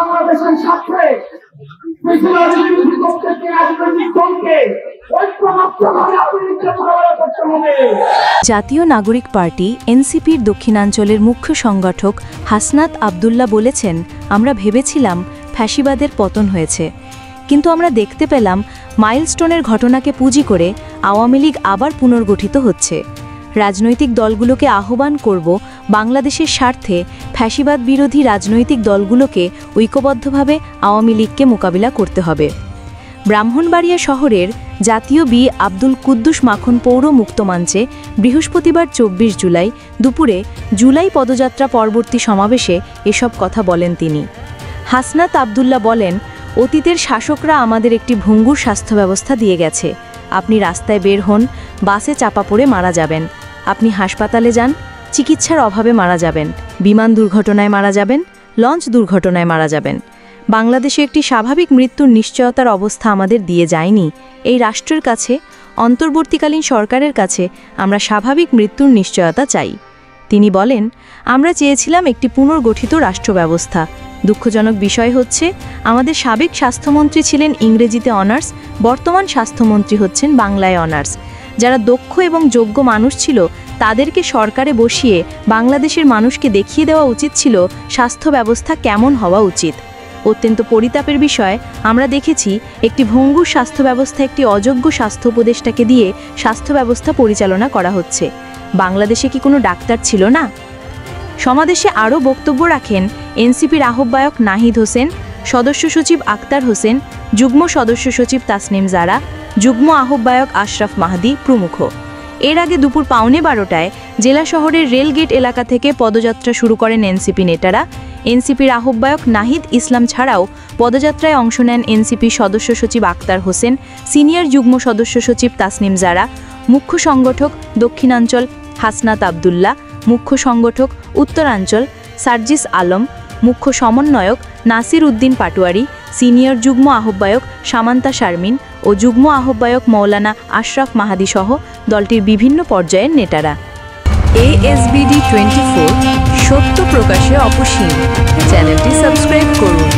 বাংলাদেশের স্বার্থে জাতীয় নাগরিক পার্টি এনসিপির দক্ষিণাঞ্চলের মুখ্য সংগঠক হাসনাত আব্দুল্লাহ বলেছেন, আমরা ভেবেছিলাম ফ্যাসিবাদের পতন হয়েছে, কিন্তু আমরা দেখতে পেলাম মাইলস্টোনের ঘটনাকে পুঁজি করে আওয়ামী লীগ আবার পুনর্গঠিত হচ্ছে। রাজনৈতিক দলগুলোকে আহ্বান করব বাংলাদেশের স্বার্থে ফ্যাসিবাদ বিরোধী রাজনৈতিক দলগুলোকে ঐক্যবদ্ধভাবে আওয়ামী লীগকে মোকাবিলা করতে হবে। ব্রাহ্মণবাড়িয়া শহরের জাতীয় বি আব্দুল কুদ্দুস মাখন পৌর মুক্তমঞ্চে বৃহস্পতিবার ২৪ জুলাই দুপুরে জুলাই পদযাত্রা পরবর্তী সমাবেশে এসব কথা বলেন তিনি। হাসনাত আব্দুল্লাহ বলেন, অতীতের শাসকরা আমাদের একটি ভঙ্গুর স্বাস্থ্য ব্যবস্থা দিয়ে গেছে। আপনি রাস্তায় বের হন, বাসে চাপা পড়ে মারা যাবেন। আপনি হাসপাতালে যান, চিকিৎসার অভাবে মারা যাবেন। বিমান দুর্ঘটনায় মারা যাবেন, লঞ্চ দুর্ঘটনায় মারা যাবেন। বাংলাদেশে একটি স্বাভাবিক মৃত্যুর নিশ্চয়তার অবস্থা আমাদের দিয়ে যায়নি। এই রাষ্ট্রের কাছে, অন্তর্বর্তীকালীন সরকারের কাছে আমরা স্বাভাবিক মৃত্যুর নিশ্চয়তা চাই। তিনি বলেন, আমরা চেয়েছিলাম একটি পুনর্গঠিত রাষ্ট্র ব্যবস্থা। দুঃখজনক বিষয় হচ্ছে, আমাদের সাবেক স্বাস্থ্যমন্ত্রী ছিলেন ইংরেজিতে অনার্স, বর্তমান স্বাস্থ্যমন্ত্রী হচ্ছেন বাংলায় অনার্স। যারা দক্ষ এবং যোগ্য মানুষ ছিল তাদেরকে সরকারে বসিয়ে বাংলাদেশের মানুষকে দেখিয়ে দেওয়া উচিত ছিল স্বাস্থ্য ব্যবস্থা কেমন হওয়া উচিত। অত্যন্ত পরিতাপের বিষয়, আমরা দেখেছি একটি ভঙ্গুর স্বাস্থ্য ব্যবস্থা একটি অযোগ্য স্বাস্থ্য উপদেষ্টাকে দিয়ে স্বাস্থ্য ব্যবস্থা পরিচালনা করা হচ্ছে। বাংলাদেশে কি কোনো ডাক্তার ছিল না? সমাবেশে আরও বক্তব্য রাখেন এনসিপির আহ্বায়ক নাহিদ হোসেন, সদস্য সচিব আক্তার হোসেন, যুগ্ম সদস্য সচিব তাসনিম জারা, যুগ্ম আহ্বায়ক আশরাফ মাহদি প্রমুখ। এর আগে দুপুর 12:15টায় জেলা শহরের রেলগেট এলাকা থেকে পদযাত্রা শুরু করেন এনসিপি নেতারা। এনসিপির আহ্বায়ক নাহিদ ইসলাম ছাড়াও পদযাত্রায় অংশ নেন এনসিপি সদস্য সচিব আক্তার হোসেন, সিনিয়র যুগ্ম সদস্য সচিব তাসনিম জারা, মুখ্য সংগঠক দক্ষিণাঞ্চল হাসনাত আব্দুল্লাহ, মুখ্য সংগঠক উত্তরাঞ্চল সার্জিস আলম, মুখ্য সমন্বয়ক নাসির উদ্দিন পাটোয়ারি, সিনিয়র যুগ্ম আহ্বায়ক সামান্তা শারমিন ও যুগ্ম আহ্বায়ক মৌলানা আশরাফ মাহাদি সহ দলটির বিভিন্ন পর্যায়ের নেতারা। ASBD 24 সত্য প্রকাশে অপসীম। চ্যানেলটি সাবস্ক্রাইব করুন।